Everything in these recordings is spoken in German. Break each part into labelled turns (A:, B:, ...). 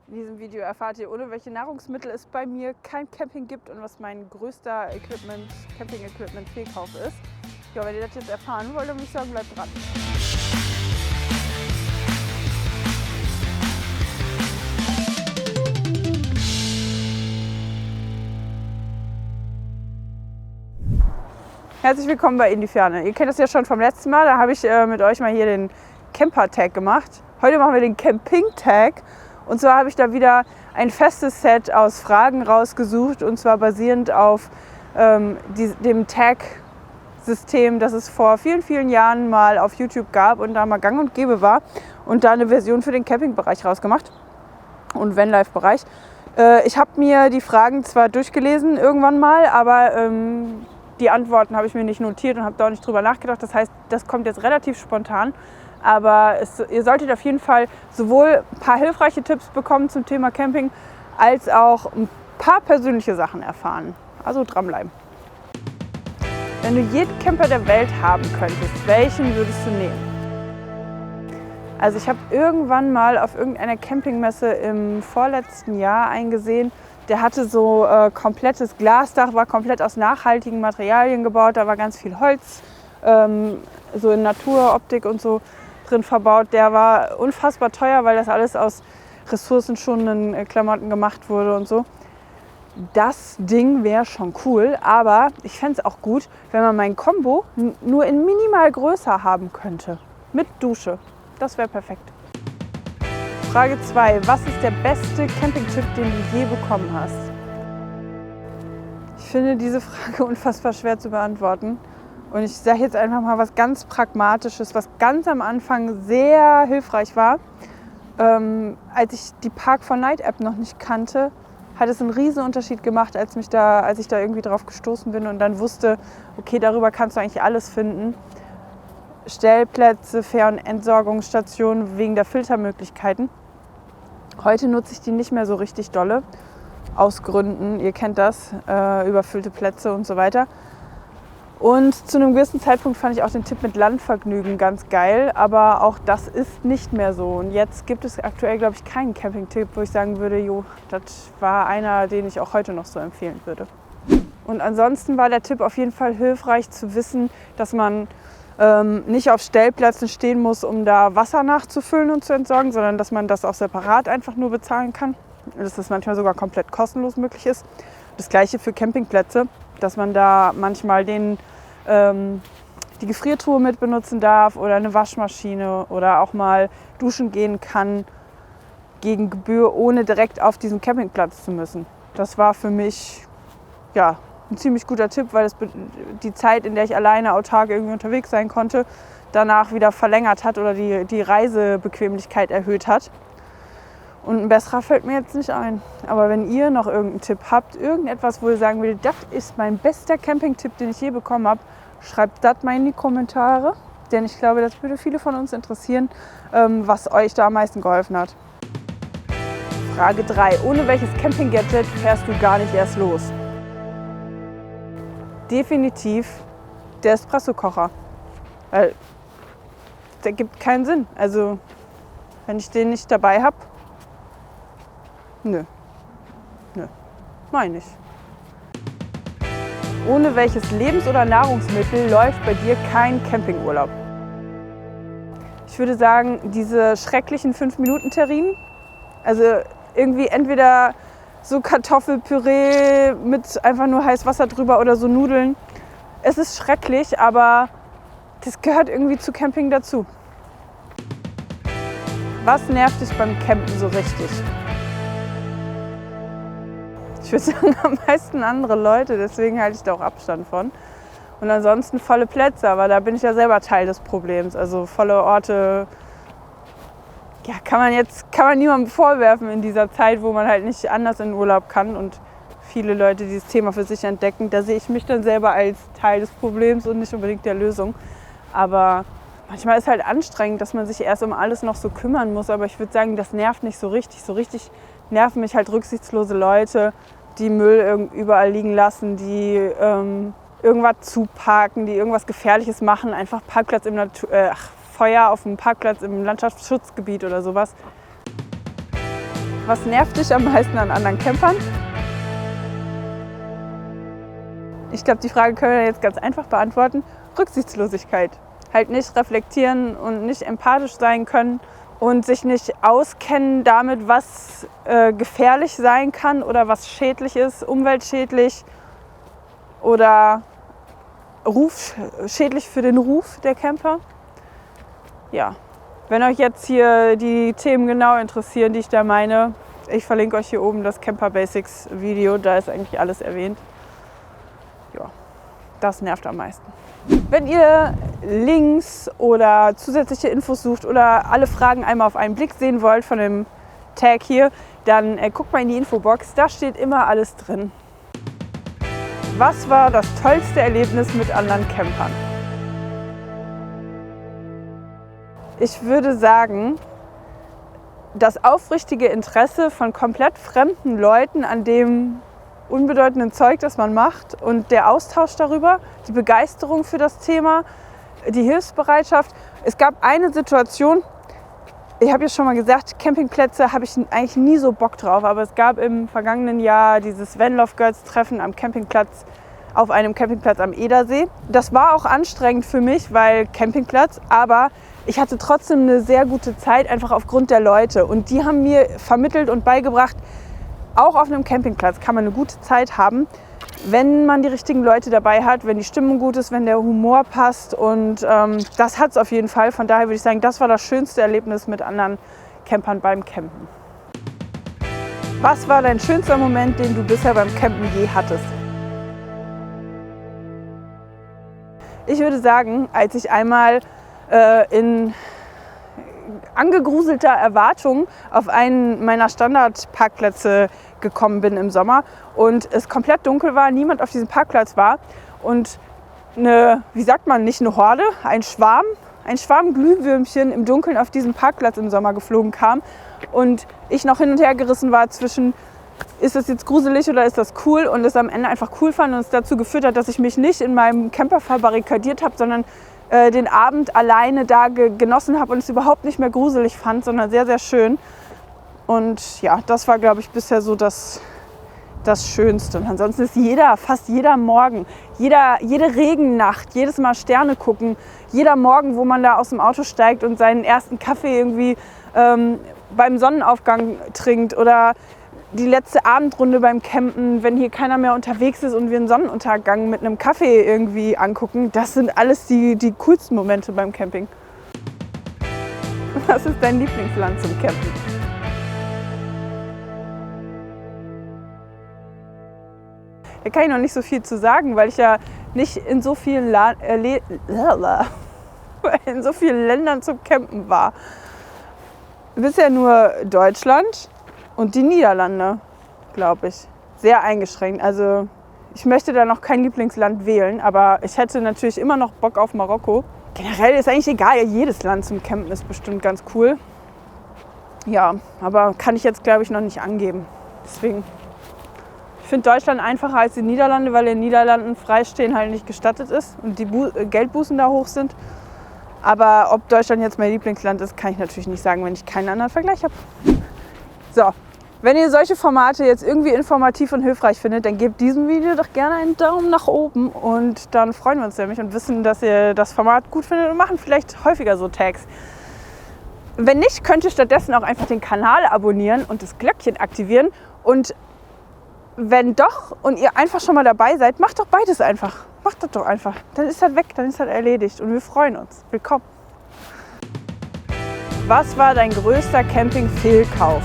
A: In diesem Video erfahrt ihr, ohne welche Nahrungsmittel es bei mir kein Camping gibt und was mein größter Camping-Equipment-Fehlkauf ist. Ja, wenn ihr das jetzt erfahren wollt, dann würde ich sagen, bleibt dran. Herzlich willkommen bei In die Ferne. Ihr kennt das ja schon vom letzten Mal, da habe ich mit euch mal hier den Camper-Tag gemacht. Heute machen wir den Camping-Tag. Und zwar habe ich da wieder ein festes Set aus Fragen rausgesucht, und zwar basierend auf dem Tag-System, das es vor vielen, vielen Jahren mal auf YouTube gab und da mal gang und gäbe war, und da eine Version für den Campingbereich rausgemacht und Vanlife-Bereich. Ich habe mir die Fragen zwar durchgelesen irgendwann mal, aber die Antworten habe ich mir nicht notiert und habe da auch nicht drüber nachgedacht. Das heißt, das kommt jetzt relativ spontan. Aber ihr solltet auf jeden Fall sowohl ein paar hilfreiche Tipps bekommen zum Thema Camping, als auch ein paar persönliche Sachen erfahren. Also dranbleiben. Wenn du jeden Camper der Welt haben könntest, welchen würdest du nehmen? Also ich habe irgendwann mal auf irgendeiner Campingmesse im vorletzten Jahr eingesehen, der hatte so komplettes Glasdach, war komplett aus nachhaltigen Materialien gebaut, da war ganz viel Holz, so in Naturoptik und so drin verbaut. Der war unfassbar teuer, weil das alles aus ressourcenschonenden Klamotten gemacht wurde und so. Das Ding wäre schon cool, aber ich fände es auch gut, wenn man mein Kombo nur in minimal größer haben könnte. Mit Dusche. Das wäre perfekt. Frage 2. Was ist der beste Campingtipp, den du je bekommen hast? Ich finde diese Frage unfassbar schwer zu beantworten. Und ich sage jetzt einfach mal was ganz Pragmatisches, was ganz am Anfang sehr hilfreich war. Als ich die Park4Night-App noch nicht kannte, hat es einen riesen Unterschied gemacht, als ich da irgendwie drauf gestoßen bin und dann wusste, okay, darüber kannst du eigentlich alles finden. Stellplätze, Fähr- und Entsorgungsstationen wegen der Filtermöglichkeiten. Heute nutze ich die nicht mehr so richtig dolle, aus Gründen, ihr kennt das, überfüllte Plätze und so weiter. Und zu einem gewissen Zeitpunkt fand ich auch den Tipp mit Landvergnügen ganz geil, aber auch das ist nicht mehr so. Und jetzt gibt es aktuell, glaube ich, keinen Campingtipp, wo ich sagen würde, jo, das war einer, den ich auch heute noch so empfehlen würde. Und ansonsten war der Tipp auf jeden Fall hilfreich zu wissen, dass man nicht auf Stellplätzen stehen muss, um da Wasser nachzufüllen und zu entsorgen, sondern dass man das auch separat einfach nur bezahlen kann. Dass das manchmal sogar komplett kostenlos möglich ist. Das gleiche für Campingplätze, dass man da manchmal die Gefriertruhe mit benutzen darf oder eine Waschmaschine oder auch mal duschen gehen kann gegen Gebühr, ohne direkt auf diesen Campingplatz zu müssen. Das war für mich ja ein ziemlich guter Tipp, weil es die Zeit, in der ich alleine autark irgendwie unterwegs sein konnte, danach wieder verlängert hat oder die Reisebequemlichkeit erhöht hat. Und ein besserer fällt mir jetzt nicht ein. Aber wenn ihr noch irgendeinen Tipp habt, irgendetwas, wo ihr sagen würdet, das ist mein bester Campingtipp, den ich je bekommen habe, schreibt das mal in die Kommentare. Denn ich glaube, das würde viele von uns interessieren, was euch da am meisten geholfen hat. Frage 3. Ohne welches Camping-Gadget fährst du gar nicht erst los? Definitiv der Espresso-Kocher. Weil der gibt keinen Sinn. Also, wenn ich den nicht dabei habe, Nö, meine ich. Ohne welches Lebens- oder Nahrungsmittel läuft bei dir kein Campingurlaub? Ich würde sagen, diese schrecklichen 5-Minuten-Terrinen. Also irgendwie entweder so Kartoffelpüree mit einfach nur heißes Wasser drüber oder so Nudeln. Es ist schrecklich, aber das gehört irgendwie zu Camping dazu. Was nervt dich beim Campen so richtig? Ich würde sagen, am meisten andere Leute, deswegen halte ich da auch Abstand von. Und ansonsten volle Plätze, aber da bin ich ja selber Teil des Problems. Also volle Orte, ja, kann man niemandem vorwerfen in dieser Zeit, wo man halt nicht anders in den Urlaub kann und viele Leute dieses Thema für sich entdecken. Da sehe ich mich dann selber als Teil des Problems und nicht unbedingt der Lösung. Aber manchmal ist es halt anstrengend, dass man sich erst um alles noch so kümmern muss. Aber ich würde sagen, das nervt nicht so richtig. So richtig nerven mich halt rücksichtslose Leute, die Müll überall liegen lassen, die irgendwas zuparken, die irgendwas Gefährliches machen, einfach Feuer auf dem Parkplatz im Landschaftsschutzgebiet oder sowas. Was nervt dich am meisten an anderen Campern? Ich glaube, die Frage können wir jetzt ganz einfach beantworten. Rücksichtslosigkeit. Halt nicht reflektieren und nicht empathisch sein können und sich nicht auskennen damit, was gefährlich sein kann oder was schädlich ist, umweltschädlich oder schädlich für den Ruf der Camper. Ja. Wenn euch jetzt hier die Themen genau interessieren, die ich da meine, ich verlinke euch hier oben das Camper Basics Video, da ist eigentlich alles erwähnt. Ja, das nervt am meisten. Wenn ihr Links oder zusätzliche Infos sucht oder alle Fragen einmal auf einen Blick sehen wollt von dem Tag hier, dann guckt mal in die Infobox, da steht immer alles drin. Was war das tollste Erlebnis mit anderen Campern? Ich würde sagen, das aufrichtige Interesse von komplett fremden Leuten an dem unbedeutenden Zeug, das man macht und der Austausch darüber, die Begeisterung für das Thema, die Hilfsbereitschaft. Es gab eine Situation, ich habe ja schon mal gesagt, Campingplätze habe ich eigentlich nie so Bock drauf, aber es gab im vergangenen Jahr dieses Van Love Girls Treffen am Campingplatz, auf einem Campingplatz am Edersee. Das war auch anstrengend für mich, weil Campingplatz, aber ich hatte trotzdem eine sehr gute Zeit, einfach aufgrund der Leute. Und die haben mir vermittelt und beigebracht, auch auf einem Campingplatz kann man eine gute Zeit haben, wenn man die richtigen Leute dabei hat, wenn die Stimmung gut ist, wenn der Humor passt. Und das hat es auf jeden Fall. Von daher würde ich sagen, das war das schönste Erlebnis mit anderen Campern beim Campen. Was war dein schönster Moment, den du bisher beim Campen je hattest? Ich würde sagen, als ich einmal in angegruselter Erwartung auf einen meiner Standardparkplätze gekommen bin im Sommer und es komplett dunkel war, niemand auf diesem Parkplatz war und nicht eine Horde, ein Schwarm Glühwürmchen im Dunkeln auf diesem Parkplatz im Sommer geflogen kam und ich noch hin und her gerissen war zwischen, ist das jetzt gruselig oder ist das cool, und es am Ende einfach cool fand und es dazu geführt hat, dass ich mich nicht in meinem Camper verbarrikadiert habe, sondern den Abend alleine da genossen habe und es überhaupt nicht mehr gruselig fand, sondern sehr, sehr schön. Und ja, das war, glaube ich, bisher so das Schönste. Und ansonsten ist fast jeder Morgen, jede Regennacht, jedes Mal Sterne gucken, jeder Morgen, wo man da aus dem Auto steigt und seinen ersten Kaffee irgendwie beim Sonnenaufgang trinkt oder die letzte Abendrunde beim Campen, wenn hier keiner mehr unterwegs ist und wir einen Sonnenuntergang mit einem Kaffee irgendwie angucken, das sind alles die coolsten Momente beim Camping. Was ist dein Lieblingsland zum Campen? Da kann ich noch nicht so viel zu sagen, weil ich ja nicht in so vielen Ländern zum Campen war. Bisher nur Deutschland und die Niederlande, glaube ich. Sehr eingeschränkt. Also ich möchte da noch kein Lieblingsland wählen, aber ich hätte natürlich immer noch Bock auf Marokko. Generell ist eigentlich egal, jedes Land zum Campen ist bestimmt ganz cool. Ja, aber kann ich jetzt, glaube ich, noch nicht angeben. Deswegen, ich finde Deutschland einfacher als die Niederlande, weil in den Niederlanden Freistehen halt nicht gestattet ist und die Geldbußen da hoch sind. Aber ob Deutschland jetzt mein Lieblingsland ist, kann ich natürlich nicht sagen, wenn ich keinen anderen Vergleich habe. So, wenn ihr solche Formate jetzt irgendwie informativ und hilfreich findet, dann gebt diesem Video doch gerne einen Daumen nach oben und dann freuen wir uns nämlich und wissen, dass ihr das Format gut findet und machen vielleicht häufiger so Tags. Wenn nicht, könnt ihr stattdessen auch einfach den Kanal abonnieren und das Glöckchen aktivieren. Und wenn doch und ihr einfach schon mal dabei seid, macht doch beides einfach. Macht das doch einfach. Dann ist das weg, dann ist das erledigt und wir freuen uns. Willkommen. Was war dein größter Camping-Fehlkauf?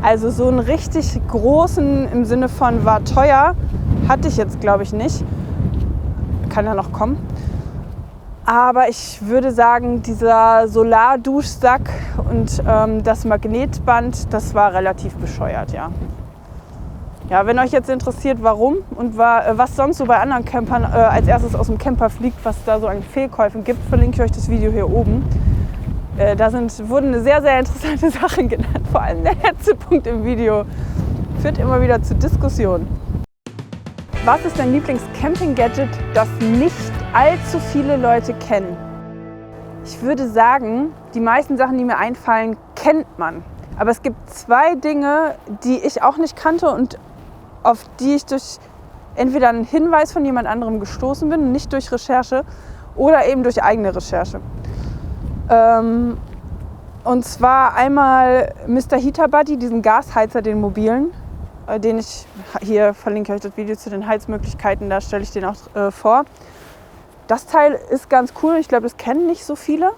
A: Also so einen richtig großen im Sinne von war teuer, hatte ich jetzt glaube ich nicht. Kann ja noch kommen. Aber ich würde sagen, dieser Solarduschsack und das Magnetband, das war relativ bescheuert, ja. Ja, wenn euch jetzt interessiert, warum und was sonst so bei anderen Campern als erstes aus dem Camper fliegt, was da so an Fehlkäufen gibt, verlinke ich euch das Video hier oben. Da wurden sehr, sehr interessante Sachen genannt. Vor allem der letzte Punkt im Video führt immer wieder zu Diskussionen. Was ist dein Lieblings-Camping-Gadget, das nicht allzu viele Leute kennen? Ich würde sagen, die meisten Sachen, die mir einfallen, kennt man. Aber es gibt 2 Dinge, die ich auch nicht kannte und auf die ich durch entweder einen Hinweis von jemand anderem gestoßen bin, nicht durch Recherche oder eben durch eigene Recherche. Und zwar einmal Mr. Heater Buddy, diesen Gasheizer, den mobilen, den ich, hier verlinke ich euch das Video zu den Heizmöglichkeiten, da stelle ich den auch vor. Das Teil ist ganz cool, ich glaube, das kennen nicht so viele.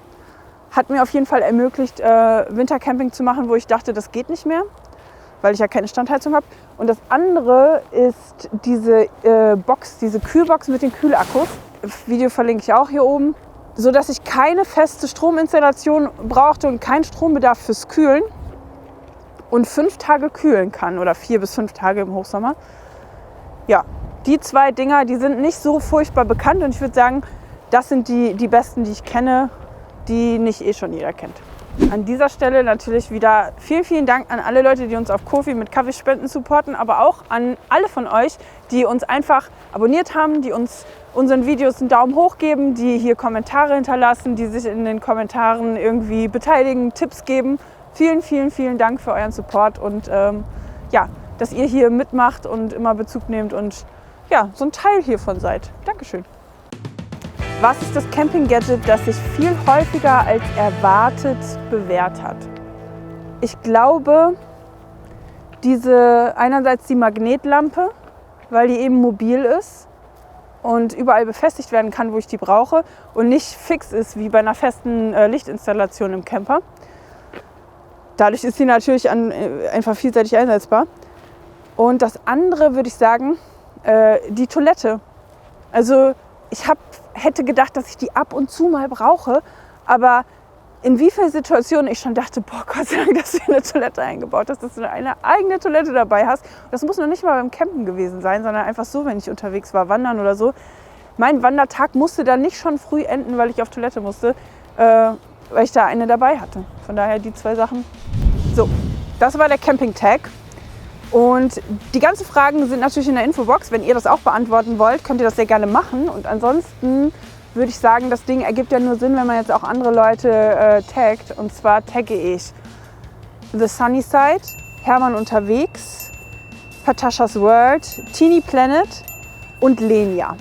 A: Hat mir auf jeden Fall ermöglicht, Wintercamping zu machen, wo ich dachte, das geht nicht mehr, weil ich ja keine Standheizung habe. Und das andere ist diese Box, diese Kühlbox mit den Kühlakkus. Das Video verlinke ich auch hier oben, sodass ich keine feste Strominstallation brauchte und keinen Strombedarf fürs Kühlen und 5 Tage kühlen kann oder 4 bis 5 Tage im Hochsommer. Ja, die 2 Dinger, die sind nicht so furchtbar bekannt und ich würde sagen, das sind die besten, die ich kenne, die nicht schon jeder kennt. An dieser Stelle natürlich wieder vielen, vielen Dank an alle Leute, die uns auf Ko-fi mit Kaffeespenden supporten, aber auch an alle von euch, die uns einfach abonniert haben, die uns unseren Videos einen Daumen hoch geben, die hier Kommentare hinterlassen, die sich in den Kommentaren irgendwie beteiligen, Tipps geben. Vielen, vielen, vielen Dank für euren Support und ja, dass ihr hier mitmacht und immer Bezug nehmt und ja, so ein Teil hiervon seid. Dankeschön. Was ist das Camping-Gadget, das sich viel häufiger als erwartet bewährt hat? Ich glaube, einerseits die Magnetlampe, weil die eben mobil ist und überall befestigt werden kann, wo ich die brauche und nicht fix ist wie bei einer festen Lichtinstallation im Camper. Dadurch ist sie natürlich einfach vielseitig einsetzbar. Und das andere würde ich sagen, die Toilette. Also ich hätte gedacht, dass ich die ab und zu mal brauche, aber in wie vielen Situationen ich schon dachte, boah, Gott sei Dank, dass du eine Toilette eingebaut hast, dass du eine eigene Toilette dabei hast. Das muss noch nicht mal beim Campen gewesen sein, sondern einfach so, wenn ich unterwegs war, wandern oder so. Mein Wandertag musste dann nicht schon früh enden, weil ich auf Toilette musste, weil ich da eine dabei hatte. Von daher die 2 Sachen. So, das war der Camping-Tag. Und die ganzen Fragen sind natürlich in der Infobox. Wenn ihr das auch beantworten wollt, könnt ihr das sehr gerne machen. Und ansonsten würde ich sagen, das Ding ergibt ja nur Sinn, wenn man jetzt auch andere Leute taggt. Und zwar tagge ich The Sunny Side, Hermann unterwegs, Patashas World, Teeny Planet und Lenia.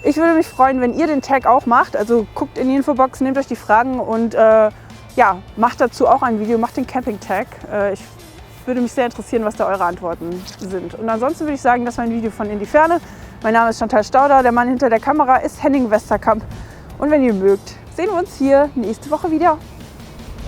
A: Ich würde mich freuen, wenn ihr den Tag auch macht. Also guckt in die Infobox, nehmt euch die Fragen und ja, macht dazu auch ein Video, macht den Camping-Tag. Ich würde mich sehr interessieren, was da eure Antworten sind. Und ansonsten würde ich sagen, das war ein Video von In die Ferne. Mein Name ist Chantal Stauder, der Mann hinter der Kamera ist Henning Westerkamp. Und wenn ihr mögt, sehen wir uns hier nächste Woche wieder.